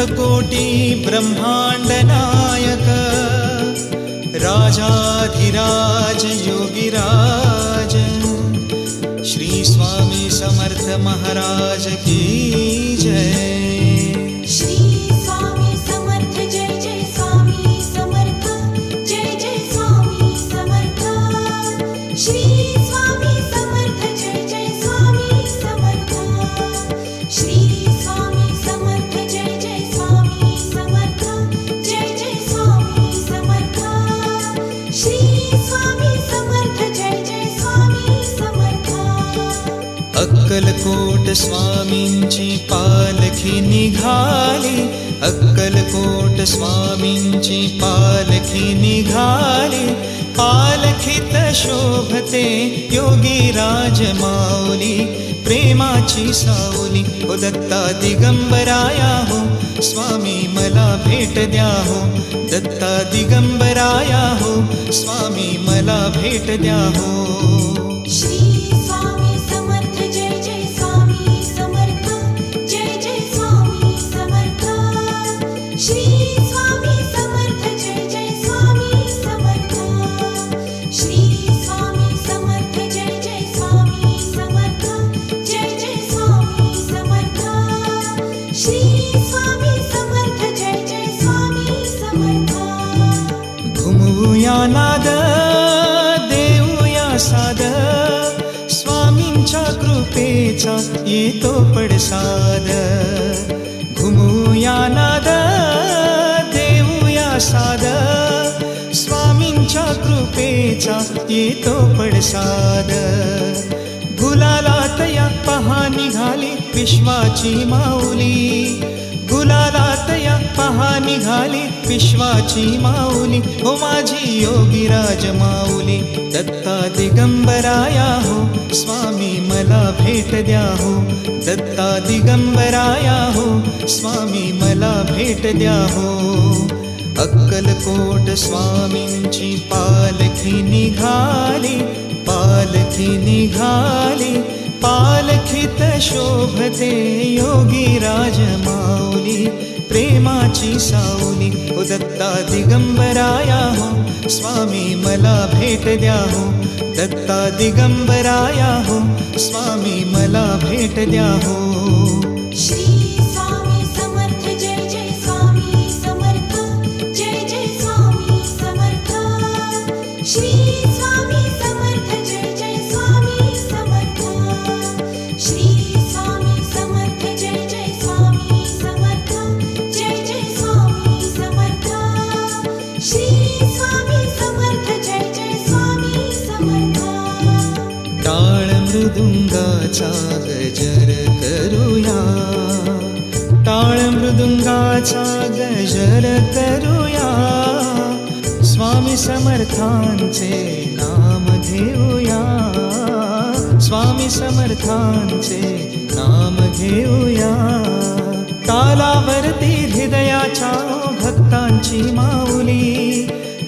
अनन्तकोटि ब्रह्माण्ड नायक राजाधिराज योगिराज श्री स्वामी समर्थ महाराज की जय। श्री स्वामी समर्थ जय जय स्वामी समर्थ जय जय स्वामी समर्थ। श्री स्वामी समर्थ जय जय स्वामी समर्थ। श्री स्वामी समर्थ जय जय स्वामी समर्थ जय जय स्वामी समर्थ। श्री स्वामी समर्थ जय जय स्वामी समर्थ। अक्कलकोट स्वामींची पालखी निघाली, अक्कलकोट स्वामींची पालखी निघाली, पालखीत शोभते योगीराज माऊली, प्रेमाची सावली हो दत्ता दिगंबराया हो, स्वामी मला भेट द्या हो, दत्ता दिगंबराया हो, स्वामी मला भेट द्या हो। श्री स्वामी समर्थ जय जय स्वामी समर्थ जय जय स्वामी समर्थ। श्री स्वामी समर्थ जय जय स्वामी समर्थ। श्री स्वामी समर्थ जय जय स्वामी समर्थ जय जय स्वामी समर्थ। श्री स्वामी समर्थ जय जय स्वामी समर्थ। घुमवूया नाद देऊया साद, स्वामींच्या कृपेचा येतो पडसाद। घुमूया नाद देऊया साद, स्वामींच्या कृपेचा येतो पडसाद। गुलालात या पहा निघाली विश्वाची माऊली, गुलालात या पहा निघाली विश्वाची माऊली हो माझी योगीराज माऊली, दत्ता दिगंबराया हो, स्वामी मला भेट द्या हो, दत्ता दिगंबराया हो, स्वामी मला भेट द्या हो। अक्कलकोट स्वामींची पालखी निघाली, पालखी निघाली, पालखीत शोभते योगीराज माऊली, प्रेमाची सावली हो दत्ता दिगंबराया हो, स्वामी मला भेट द्या हो, दत्ता दिगंबराया हो, स्वामी मला भेट द्या हो। श्री स्वामी समर्थ जय जय स्वामी समर्थ जय जय स्वामी समर्थ। श्री स्वामी समर्थ जय जय स्वामी समर्थ। श्री स्वामी समर्थ जय जय स्वामी समर्थ जय जय स्वामी समर्थ। श्री स्वामी समर्थ जय जय स्वामी समर्थ। टाळ मृदुंगाचा गजर करूया, टाळ मृदुंगाचा गजर करूया, स्वामी समर्थांचे नाम घेऊया, स्वामी समर्थांचे नाम घेऊया। तालावरती हृदयाच्या भक्तांची माऊली,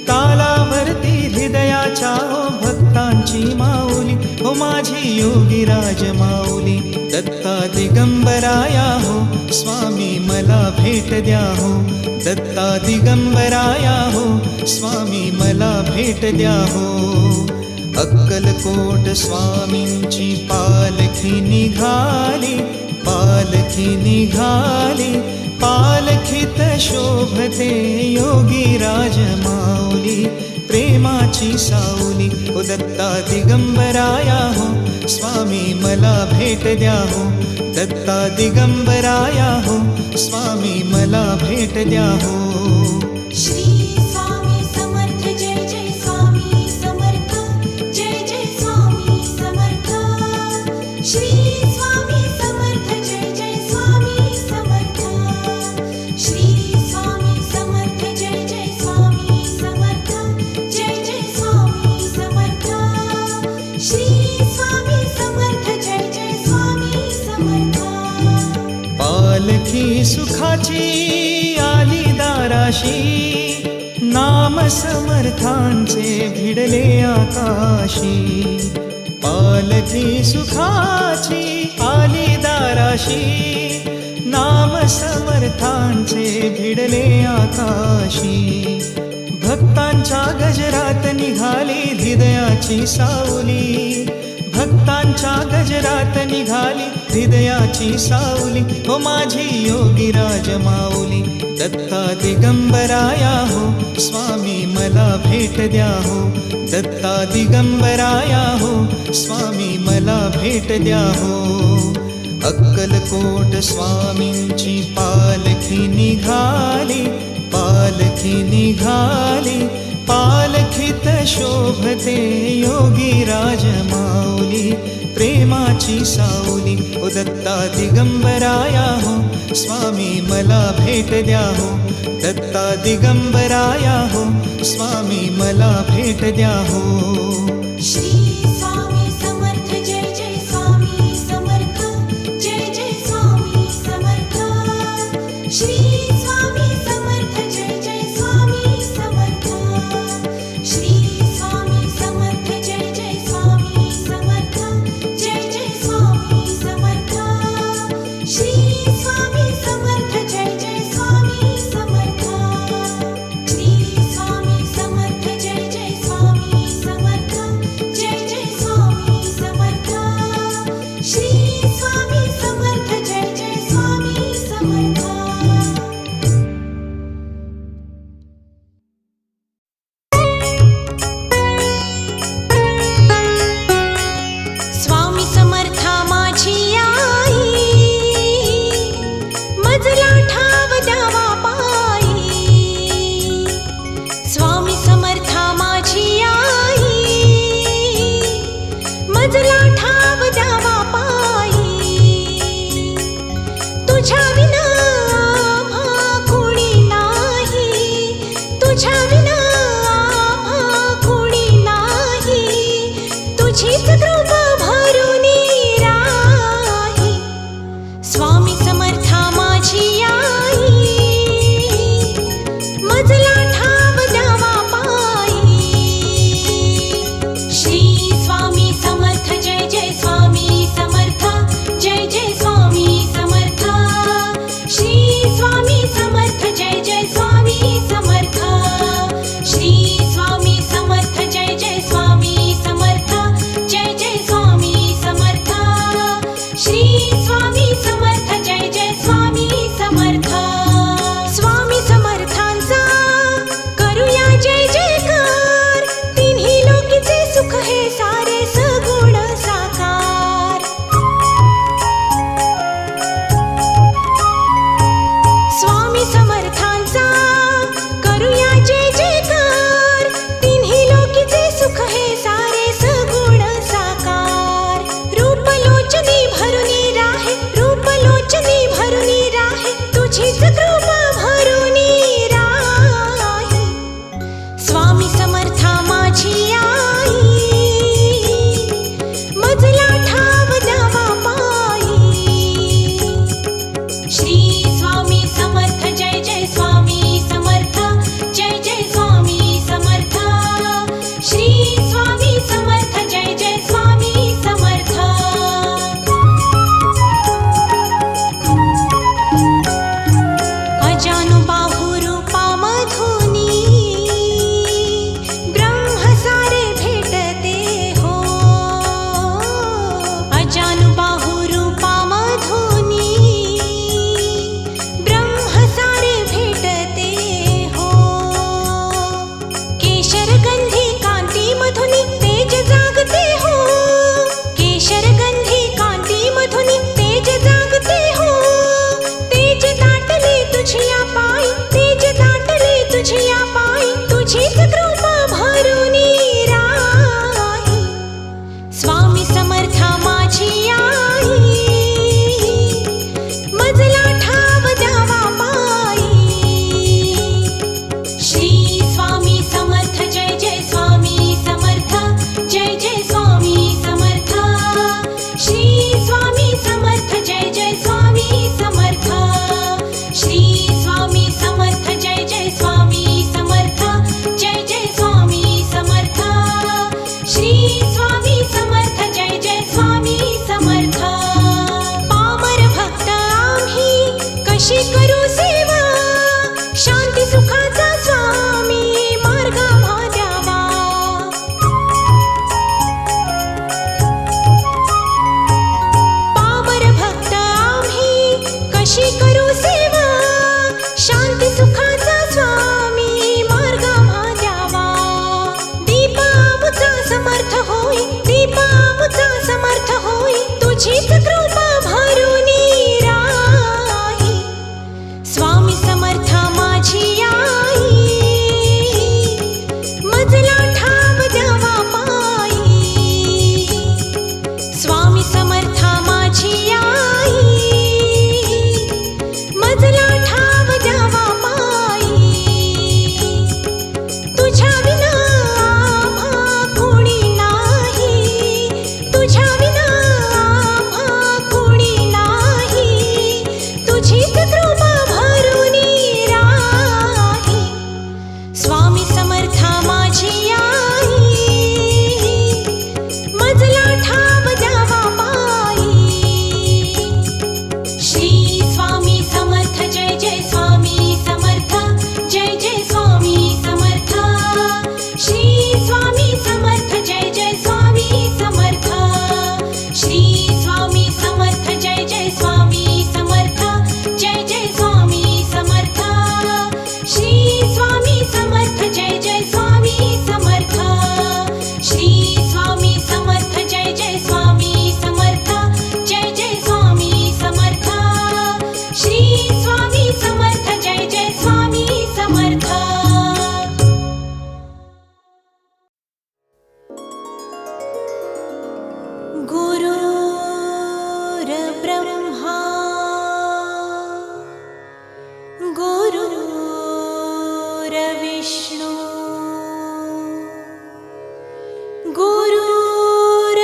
तालावरती हृदयाच्या भक्तांची माऊली हो माझी योगीराज माऊली, दत्ता दिगंबराया हो, स्वामी मला भेट द्या हो, दत्ता दिगंबराया हो, स्वामी मला भेट द्या हो। अक्कलकोट स्वामींची पालखी निघाली, पालखी निघाली, पालखीत शोभते योगीराज माऊली, प्रेमाची सावली हो दत्ता दिगंबराया हो, स्वामी मला भेट द्या हो, दत्ता दिगंबराया हो, स्वामी मला भेट द्या हो। श्री स्वामी समर्थ जय जय स्वामी समर्थ जय जय स्वामी समर्थ। श्री स्वामी समर्थ जय जय स्वामी समर्थ। श्री स्वामी समर्थ जय जय स्वामी समर्थ जय जय स्वामी समर्थ। श्री स्वामी समर्थ जय जय स्वामी समर्थ। पालखी सुखाची आली दाराशी, नाम समर्थांचे भिडले आकाशी, पालखी सुखाची आली दाराशी, नाम समर्थांचे भिडले आकाशी, भक्तांच्या गजरात निघाली हृदयाची सावली, भक्तांच्या गजरात निघाली हृदयाची सावली. हो माझी योगीराज माऊली, दत्ता दिगंबराया हो स्वामी मला भेट द्या हो, दत्ता दिगंबराया हो स्वामी मला भेट द्या हो. अक्कलकोट स्वामींची पालखी निघाली, पालखी निघाली, पालखीत शोभते योगीराज माऊली, प्रेमाची सावली. ओ दत्ता दिगंबराया हो स्वामी मला भेट द्या हो, दत्ता दिगंबराया हो स्वामी मला भेट द्या हो. श्री स्वामी समर्थ जय जय स्वामी समर्थ, जय जय स्वामी समर्थ. श्री स्वामी समर्थ जय जय स्वामी समर्थ, श्री स्वामी समर्थ जय जय स्वामी समर्थ, जय जय स्वामी समर्थ. श्री स्वामी समर्थ जय जय स्वामी समर्थ, श्री स्वामी समर्थ जय जय स्वामी समर्थ, जय जय स्वामी समर्थ. श्री स्वामी समर्थ जय जय स्वामी समर्थ. स्वामी समर्था माझी आई, मजला ठाव द्यावा पायी. स्वामी समर्था माझी आई, मजला ठाव द्यावा पायी. तुझ्या विना आम्हा कोणी नाही, तुझ्या विना आम्हा कोणी नाही. तुझीच कृपा भरून राही. स्वामी समर्था माझी आई, मजला ठाव द्यावा पायी. श्री स्वामी समर्थ जय जय स्वामी समर्थ, जय जय स्वामी समर्थ. श्री स्वामी समर्थ जय जय स्वामी समर्थ, श्री स्वामी समर्थ जय जय स्वामी समर्थ, जय जय स्वामी समर्थ. श्री स्वामी समर्थ जय जय स्वामी समर्थ. स्वामी समर्थांचा करूया जय जयकार, तिन्ही लोकीचे सुख हे सारे सगुण साकार. स्वामी समर्थांचा करूया जय जयकार, तिन्ही लोकीचे सुख हे सारे सगुण साकार. रूपलोचनी भरुनी राहे, रूपलोचनी भरुनी राहे, तुझीच कृपा भरुनी राही. स्वामी समर्था माझी आई, मजला ठाव द्यावा पायी. श्री स्वामी समर्थ जय जय स्वामी समर्थ, जय जय स्वामी समर्थ. श्री स्वामी समर्थ जय जय स्वामी समर्थ. अजानुबाहु रूपामधुनी ब्रह्म सारे भेटते हो. अजानुबाहु रूपामधुनी ब्रह्म सारे भेटते हो. केशरगंधी कांती मधुनी तेज जागते हो, केशरगंधी कांती मधुनी तेज जागते हो. तेज दाटले तुझिया पायी, तेज दाटले तुझिया पायी, तुझीच कृपा भरुनी राही. स्वामी समर्था माझी आई, मजला ठाव द्यावा पायी. श्री स्वामी समर्थ जय जय स्वामी समर्थ, जय जय स्वामी समर्थ. श्री स्वामी समर्थ जय जय स्वामी समर्थ. श्री स्वामी समर्थ जय जय स्वामी समर्थ, जय जय स्वामी समर्थ. श्री स्वामी समर्थ जय जय स्वामी समर्थ. पामर भक्त आम्ही स्वामी समर्था माझी आई, मजला ठाव द्यावा माई, तुझ्या विना आम्हा कोणी नाही, तुझ्या विना आम्हा कोणी नाही, तुझीच कृपा भरुनी राही. स्वामी समर्था माझी आई, मजला ठाव द्यावा माई. श्री स्वामी समर्थ जय जय स्वामी समर्थ, जय जय स्वामी समर्थ. श्री स्वामी समर्थ जय जय स्वामी समर्थ. श्री स्वामी समर्थ जय जय स्वामी समर्थ, जय जय स्वामी समर्थ. श्री स्वामी समर्थ जय जय स्वामी समर्थ. श्री स्वामी समर्थ जय जय स्वामी समर्थ, जय जय स्वामी समर्थ. श्री स्वामी समर्थ जय जय स्वामी समर्थ. गुरुर्ब्रह्मा गुरुर्विष्णू गुरुर्देवो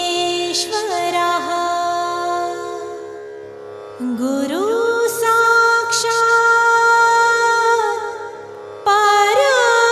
महेश्वरः. गुरु साक्षात् परब्रह्म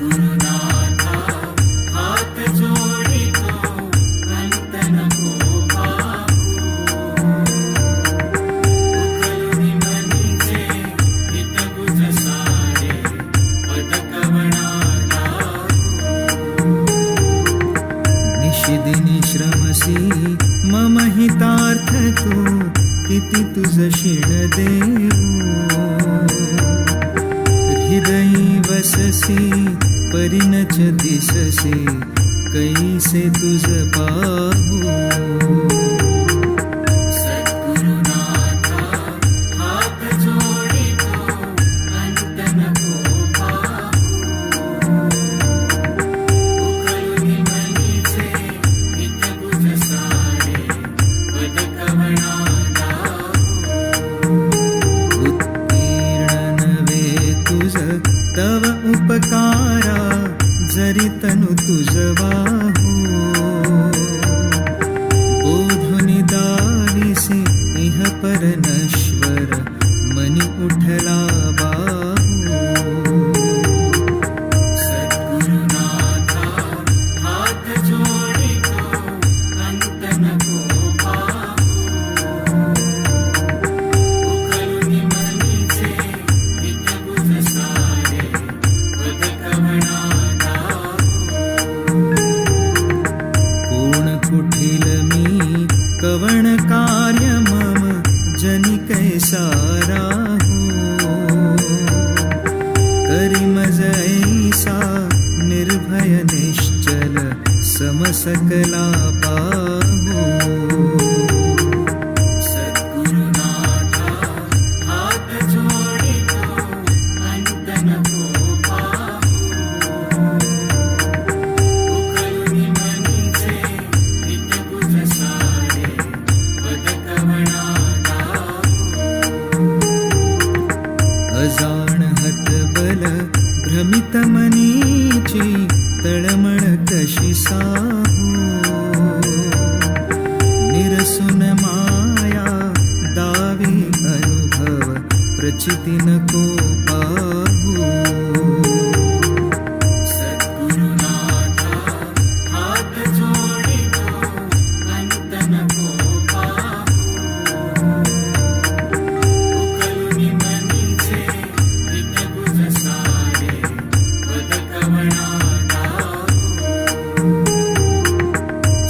सद्गुरुनाथा हात जोडितो अंत नको पाहू उकलुनी मनीचे हितगुज सारे पदकवना निशिदिनी श्रमसी मम हितार्थ तू किती तुझ शिण देऊ हृदयी वससी परिणच दिससी कैसे तुझ पाहू सद्गुरुनाथा हात जोडितो अंत नको पाहू उकलुनी मनीचे हितगुज सारे पदकवना तव उपकारा जरी तनु तुझ वाहू बोधुनी दाविसी इह पर नश्वर मनी उठला बाहू सद्गुरुनाथा हात जोडितो अंत नको पाहू उकलुनी मनीचे हितगुज सारे कोण कुठील मी कवण कार्य मम जनी कैसा राहू करी मज ऐसा निर्भय निश्चल समसकला पाहू सद्गुरुनाथा हात जोडितो अंत नको उकलुनी मनीचे हितगुज सारे पदकवना अजाण हतबल भ्रमित मनीची तळमळ कशी साहू निरसुन माया दावी अनुभव प्रचिती नको पाहू सद्गुरुनाथा हात जोडितो अंत नको पाहू उकलुनी मनीचे हितगुज सारे पदकवना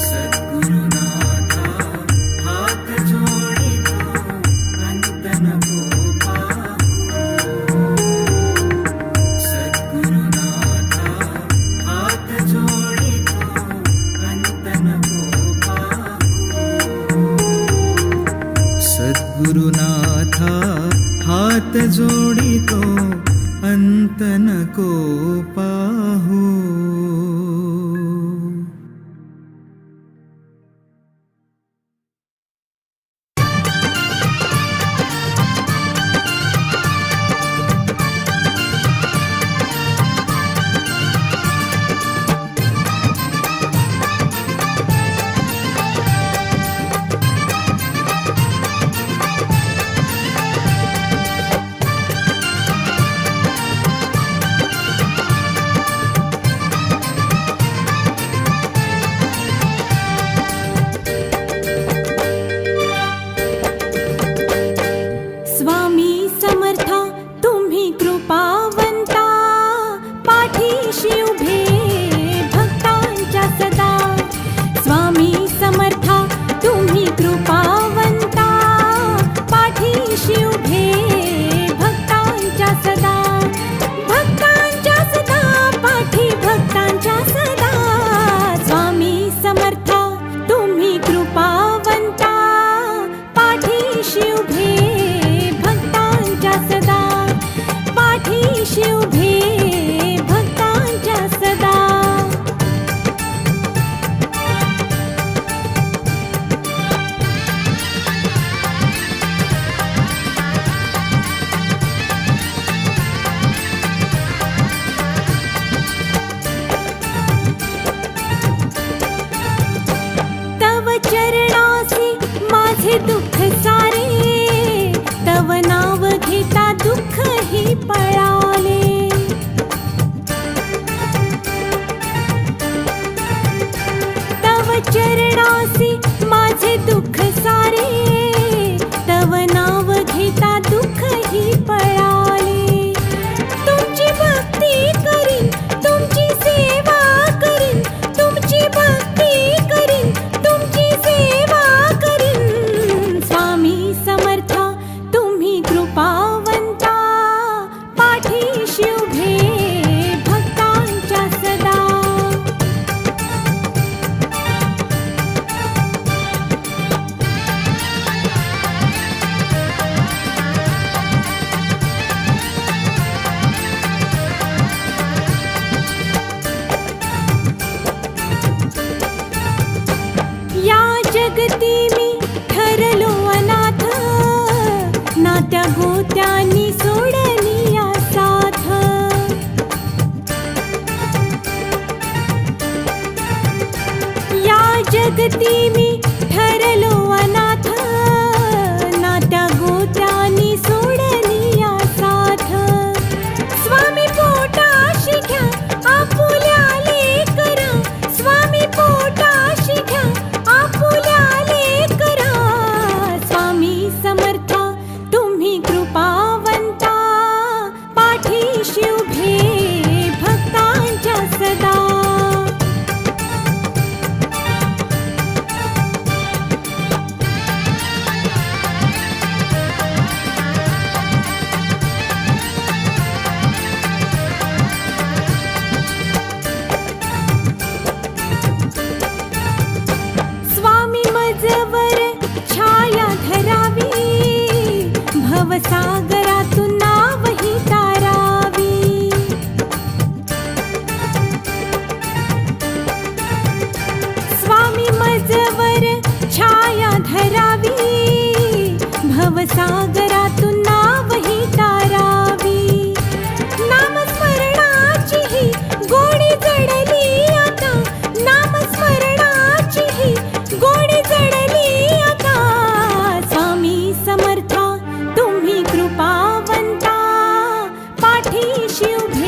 सद्गुरुनाथा हात जोडितो अंत नको सद्गुरुनाथा हात जोडितो अंत नको सद्गुरुनाथा हात जोडितो अंत नको पाहू स्वामी समर्था तुम्ही कृपावंता पाठीशी उभे भक्तांच्या सदा स्वामी समर्था तुम्ही कृपावंता पाठीशी उभे भक्तांच्या सदा पाठी भक्तांच्या सदा स्वामी समर्था तुम्ही कृपावंता पाठीशी उभे सदा पाठीशी उभे भक्तांच्या सदा तव चरणासी माझे दुःख सारे तव नाव घेता दुःख ही पळाले पाठीशी उभे भक्तांच्या सदा. या जगती मी ठरलो अनाथ, नात्या गोत्यांनी सोडली या साथ. या जगती मी ठरलो अनाथ, नात्या गोत्यांनी सोडली या साथ. स्वामी पोटाशी घ्या आपुल्या लेकरा, स्वामी पोटाशी घ्या आपुल्या लेकरा. स्वामी समर्था तुम्ही कृपावंता, पाठीशी उभे भक्तांच्या सदा. स्वामी मजवर छाया धरावी, भवसागरातून नावही तारावी. स्वामी मजवर छाया धरावी, भवसागरातून नावही तारावी. नामस्मरणाची ही गोडी जडली आता, नामस्मरणाची ही गोडी जडली आता. स्वामी समर्था तुम्ही कृपावंता, पाठीशी उभे